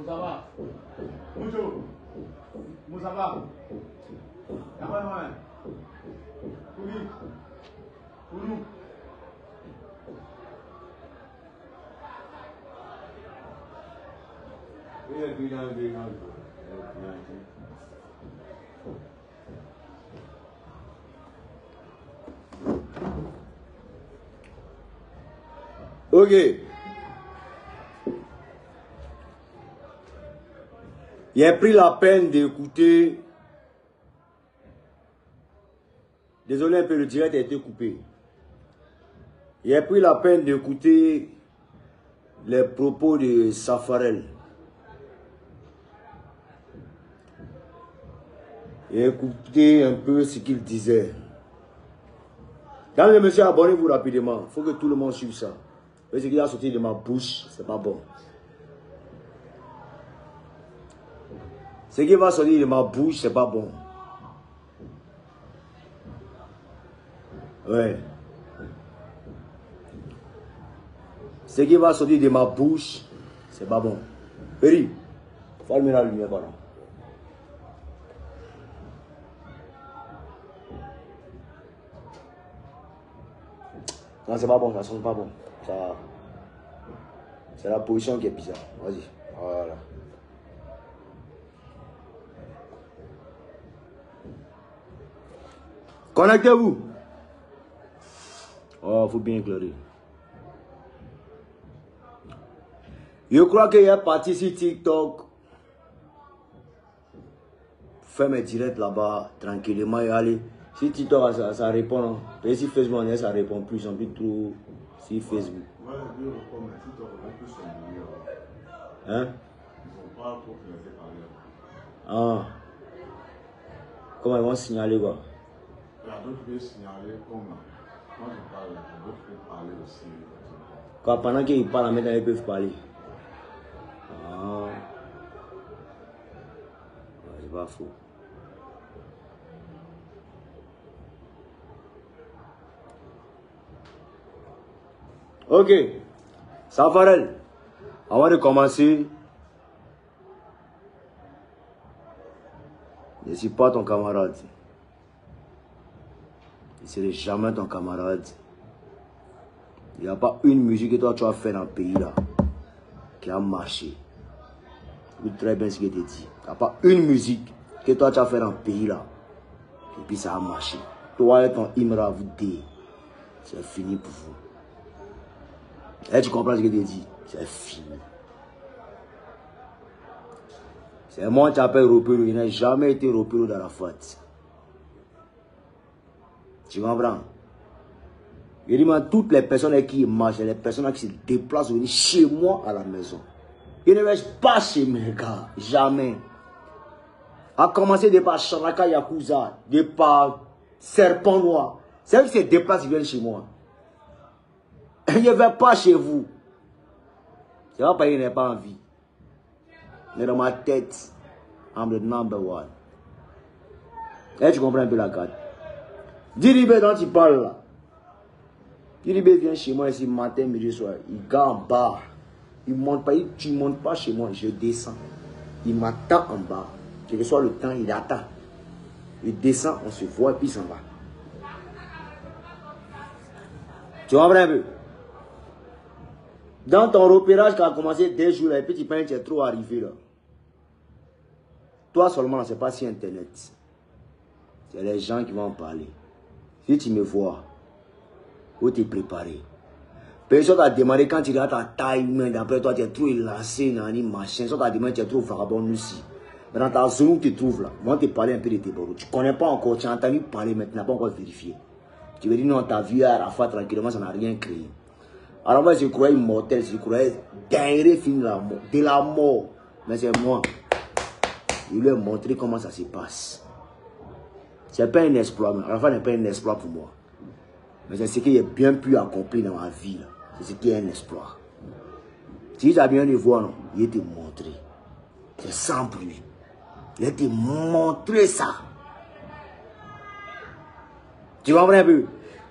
Moussaba. Moucho. Moussaba. Y'a Kouli. Koulou. Ok. Il a pris la peine d'écouter. Désolé un peu, le direct a été coupé. Il a pris la peine d'écouter les propos de Safarel. Et écoutez un peu ce qu'il disait. Quand le monsieur, abonnez-vous rapidement. Il faut que tout le monde suive ça. Ce qu'il a sorti de ma bouche, c'est pas bon. Ce qui va sortir de ma bouche, c'est pas bon. Ouais. Ce qui va sortir de ma bouche, c'est pas bon. Eri, faut allumer la lumière, voilà. Non, c'est pas bon, ça sonne pas bon. C'est la position qui est bizarre. Vas-y. Voilà. Connectez-vous. Oh, faut bien éclairer. Je crois qu'il y a parti sur TikTok. Faire mes directs là-bas, tranquillement et aller. Si TikTok, ça répond. Et si Facebook, ça répond plus. On peut trop si Facebook. Ouais, je veux reprendre, mais TikTok, on peut s'ennuyer. Hein? Ils vont pas trop laisser parler. Ah. Comment ils vont signaler quoi? Il y a d'autres qui veulent signaler comme moi je parle, d'autres qui veulent parler aussi. Quand pendant qu'ils parlent, maintenant ils peuvent parler. Ah. C'est pas faux. Ok. Safarel. Avant de commencer, je ne suis pas ton camarade. Je ne serai jamais ton camarade. Il n'y a pas une musique que toi tu as fait dans le pays là qui a marché. Vous très bien ce que je te dis. Il n'y a pas une musique que toi tu as fait dans le pays là. Et puis ça a marché. Toi et ton Imra, vous deux, c'est fini pour vous. Et tu comprends ce que je te dis? C'est fini. C'est moi qui t'appelle Ropero. Il n'a jamais été Ropero dans la fête. Tu comprends? Je dis, toutes les personnes qui marchent, les personnes qui se déplacent venir chez moi à la maison. Je ne vais pas chez mes gars. Jamais. À commencer de par Sharaka Yakuza, de par Serpent Noir. C'est eux qui se déplacent, ils viennent chez moi. Je ne vais pas chez vous. C'est pas parce qu'il n'est pas en vie. Mais dans ma tête, I'm the number one. Et tu comprends un peu la carte. Diribé dont tu parles là. Diribé vient chez moi ici matin, midi, soir. Il gare en bas. Il monte pas, tu ne montes pas chez moi, je descends. Il m'attend en bas. Quel que soit le temps, il attend. Il descend, on se voit et puis il s'en va. Tu comprends un peu? Dans ton repérage qui a commencé dès jours là, et puis tu penses que tu es trop arrivé là. Toi seulement, ce n'est pas si internet. C'est les gens qui vont en parler. Si tu me vois, où tu es préparé. Personne t'a demandé quand tu regardes ta taille, mais d'après toi, tu es trop élancé dans les machins. Personne t'a demandé tu es trop vagabond aussi. Mais dans ta zone où tu te trouves là, moi, te parler un peu de tes bords. Tu ne connais pas encore, tu as entendu parler, mais tu n'as pas encore vérifié. Tu veux dire non, ta vie à Arafat tranquillement, ça n'a rien créé. Alors moi, je croyais immortel, je croyais dernier film de la mort. Mais c'est moi. Je lui ai montré comment ça se passe. Ce n'est pas un exploit, mais Arafat n'est pas un exploit pour moi. Mais c'est ce que j'ai bien pu accomplir dans ma vie. C'est ce qui est un exploit. Si tu as bien le voir, non, il te montré. C'est sans bruit. Il te montré ça. Tu comprends un peu?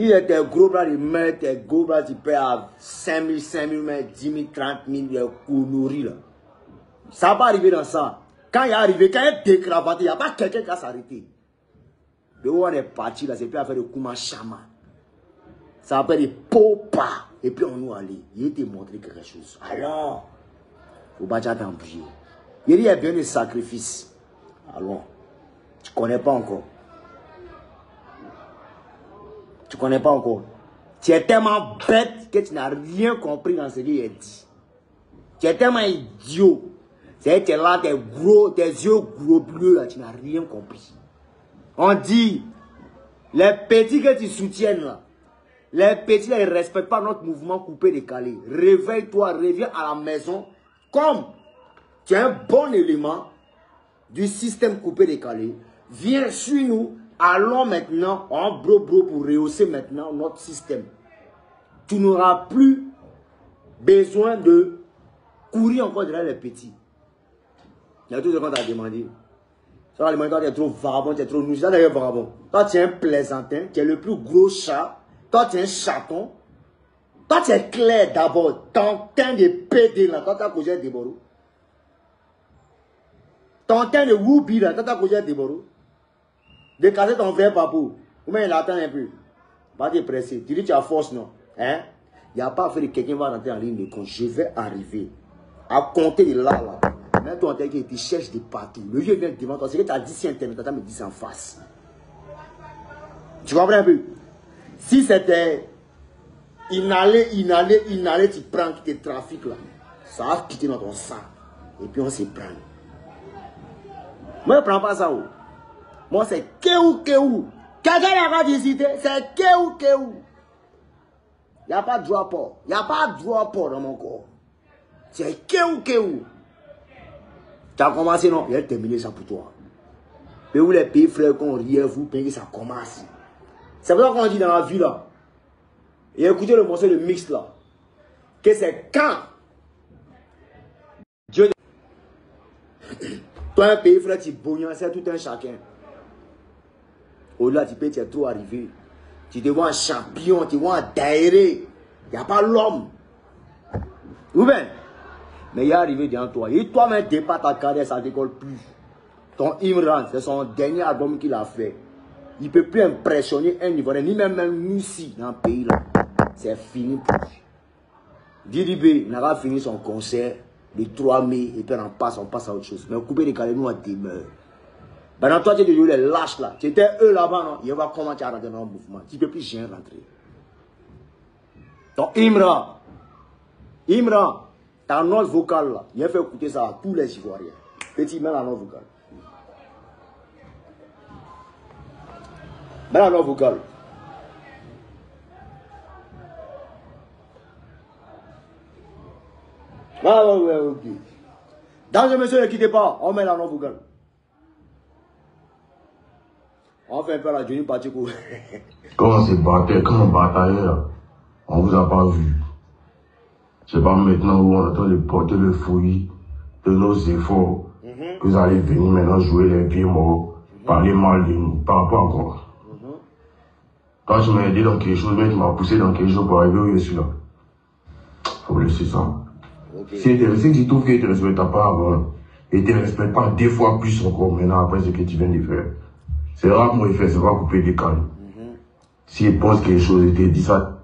Il était gros bras, il met tes gros bras, tu payes à 5 000, 10 000, 30 000, il est nourri là. Ça va arriver dans ça. Quand il est arrivé, quand il est décravaté, il n'y a pas quelqu'un qui va s'arrêter. Mais où on est parti là, c'est plus affaire de Kouma Chama. Ça appelle des popas. Et puis on nous allait. Il te montré quelque chose. Alors, il ne faut pas t'embrouiller. Il y a bien des sacrifices. Alors, tu ne connais pas encore. Tu ne connais pas encore. Tu es tellement bête que tu n'as rien compris dans ce qu'il a dit. Tu es tellement idiot. C'est que tu es là, tes yeux gros bleus, là, tu n'as rien compris. On dit, les petits que tu soutiennes là, les petits là, ils ne respectent pas notre mouvement coupé-décalé. Réveille-toi, reviens à la maison. Comme tu es un bon élément du système coupé-décalé, viens sur nous. Allons maintenant en bro-bro pour rehausser maintenant notre système. Tu n'auras plus besoin de courir encore derrière les petits. Il y a tout ce qu'on t'a demandé. Ça va demander, toi tu es trop vagabond, tu es trop nous. Ça d'ailleurs vagabond. Toi tu es un plaisantin, tu es le plus gros chat. Toi tu es un chaton. Toi tu es clair d'abord. Ton teint de PD là, toi tu as causé des borous. Ton teint de woubi là, toi tu as causé des borous. De casser ton frère papou. Ou bien il attend un peu. Pas te presser. Tu dis tu as force, non? Hein? Il n'y a pas à faire que quelqu'un va rentrer en ligne de compte. Je vais arriver à compter de là, là. Maintenant, tu cherches de partout. Le vieux vient devant toi. C'est que tu as dit si Internet, tu me dit en face. Tu comprends un peu? Si c'était inhaler, tu prends qui te trafique là. Ça va quitter dans ton sang. Et puis on se prend. Moi, je ne prends pas ça. Moi, c'est Kéou. Quelqu'un n'a pas décidé, c'est Kéou. Il n'y a pas de drop-off. Il n'y a pas de drop-off dans mon corps. C'est Kéou. Tu as commencé, non? Il a terminé ça pour toi. Mais où les pays frères qu'on rit, vous payez, ça commence. C'est pour ça qu'on dit dans la vie là. Et écoutez le morceau de mix là. Que c'est quand Dieu. Toi, un pays frère, tu bouillon, c'est tout un chacun. Au-delà, tu es trop arrivé. Tu te vois un champion, tu vois un daéré. Il n'y a pas l'homme. Ou bien? Mais il est arrivé devant toi. Et toi-même, tu n'es pas ta carrière, ça ne décolle plus. Ton Imran, c'est son dernier album qu'il a fait. Il ne peut plus impressionner un Ivoirien, ni même nous ici, dans le pays là. C'est fini pour lui. Didibé n'a pas fini son concert le 3 mai, et puis on passe à autre chose. Mais couper les calés, nous, on demeure. Maintenant, toi, tu es devenu les lâches là. Tu étais eux là-bas, non? Il va comment tu as rentré dans le mouvement. Tu ne peux plus rien rentrer. Donc, Imran, ta note vocale là, il a fait écouter ça à tous les Ivoiriens. Petit, mets la note vocale. Mets la note vocale. Ouais, ok. Dans le monsieur, ne quittez pas, on met la note vocale. On fait un peu la Johnny Patico. Quand on se battait, quand on bataillait là, on vous a pas vu. C'est pas maintenant où on est en train de porter le fruit de nos efforts que vous allez venir maintenant jouer les pieds morts, parler mal de nous, pas encore. Quand tu m'as aidé dans quelque chose, mais tu m'as poussé dans quelque chose pour arriver où je suis là. Faut laisser ça. Si tu trouves qu'il ne te respecte pas avant, et ne te respecte pas des fois plus encore maintenant après ce que tu viens de faire, c'est rare moi il fait, c'est pas couper des cannes. S'il pense quelque chose, il te dit ça.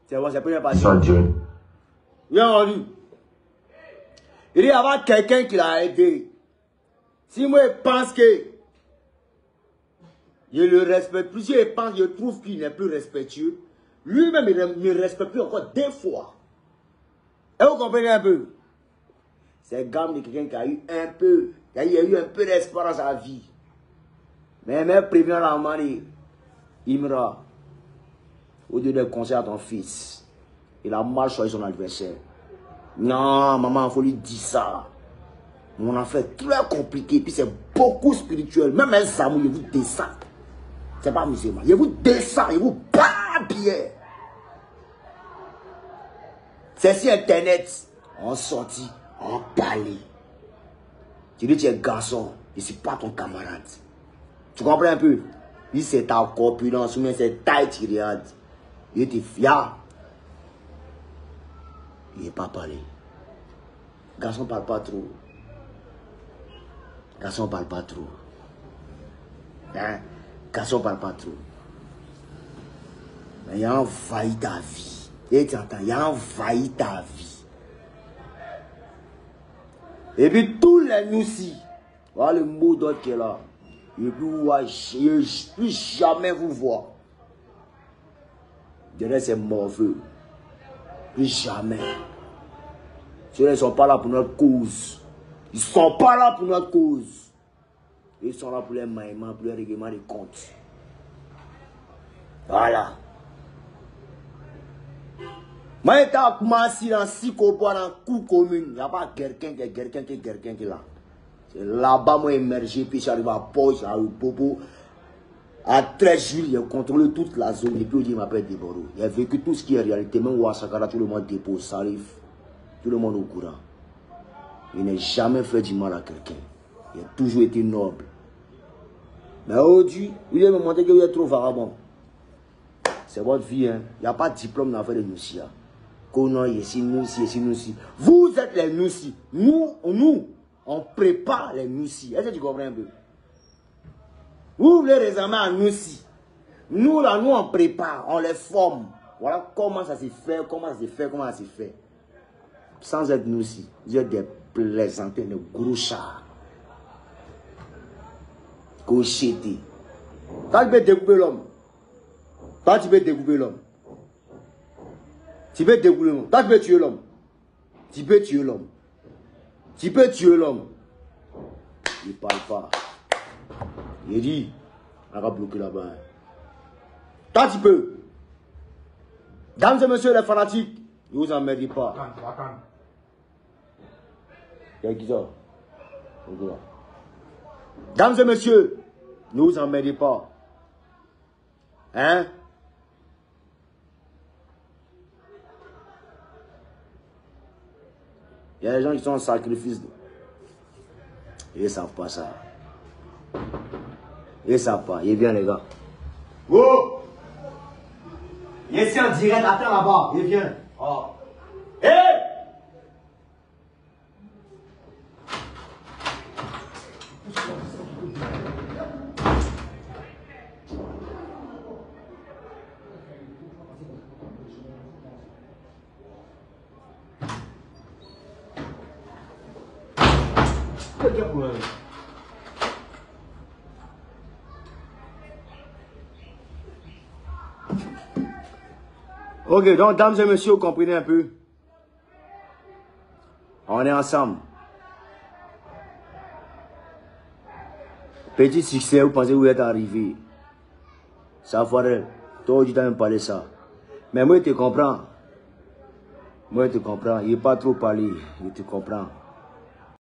C'est bon, c'est pas dis ça direct. Bien entendu. Il y a quelqu'un qui l'a aidé. Si moi je pense que je le respecte plus, si je pense, je trouve qu'il n'est plus respectueux, lui-même il ne me respecte plus encore des fois. Et vous comprenez un peu? C'est gamme de quelqu'un qui a eu un peu, qui a eu un peu d'espoir dans sa vie. Mais même prévient la manie, Imra, au lieu de conseiller à ton fils, il a mal choisi son adversaire. Non, maman, il faut lui dire ça. Mon affaire est très compliqué, puis c'est beaucoup spirituel. Même un zamou, il vous descend. C'est pas musulman. Il vous descend, il vous bat bien. C'est sur Internet. On sortit, on parlait. Tu dis tu es garçon, je ne suis pas ton camarade. Tu comprends un peu? Il c'est ta corpulence, mais c'est taille tu regardes. Il te fier. Il n'est pas parlé. Garçon ne parle pas trop. Garçon parle pas trop. Hein? Garçon parle pas trop. Mais il a envahi ta vie. Et tu entends, il a envahi ta vie. Et puis tous les noussis, voilà le mot d'ordre qui est là. Et puis je ne plus jamais vous voir. Derrière ces morveux. Plus jamais. Ceux-là, ils ne sont pas là pour notre cause. Ils ne sont pas là pour notre cause. Ils sont là pour les maillements, pour les règlements des comptes. Voilà. Moi, j'étais commencé dans 6 copains dans coup commune. Il n'y a pas quelqu'un qui est là. C'est là-bas, moi, émergé, puis j'arrive à Poche, à Popo. À 13 jours, j'ai contrôlé toute la zone. Et puis, il m'appelle Deboro. Il a vécu tout ce qui est réalité. Même Ouassakara, tout le monde dépose, ça arrive. Tout le monde au courant. Il n'a jamais fait du mal à quelqu'un. Il a toujours été noble. Mais aujourd'hui, il m'a montré que vous êtes trop vagabond. C'est votre vie, hein. Il n'y a pas de diplôme dans l'affaire de Noussi. Konon, ici, Noussi, ici, Noussi. Vous êtes les Noussi. Nous, on prépare les Noussi. Est-ce que tu comprends un peu? Vous voulez résumer à Noussi. Nous, là, nous, on prépare, on les forme. Voilà comment ça s'est fait, comment ça s'est fait. Sans être Noussi, vous êtes des plaisantins, des gros chats. Cochetés. Quand tu peux découper l'homme, toi, tu peux découper l'homme. Tu peux découper l'homme. Toi, tu peux tuer l'homme. Tu peux tuer l'homme. Tu peux tuer l'homme. Il ne parle pas. Il dit, on va bloquer là-bas. Toi, tu peux. Dames et messieurs les fanatiques, ne vous emmerdez pas. Attends. Il y a qui ça? Dames et messieurs, ne vous emmerdez pas. Hein? Il y a des gens qui sont en sacrifice. Ils ne savent pas ça. Ils ne savent pas. Il vient, les gars. Oh! Il est ici en direct. Attends là-bas. Il vient. Oh. Hé! Ok, donc, dames et messieurs, vous comprenez un peu? On est ensemble. Petit succès, vous pensez que vous êtes arrivé. Ça, Forel, toi, tu t'as même parlé ça. Mais moi, je te comprends. Moi, je te comprends. Il n'est pas trop parlé. Je te comprends.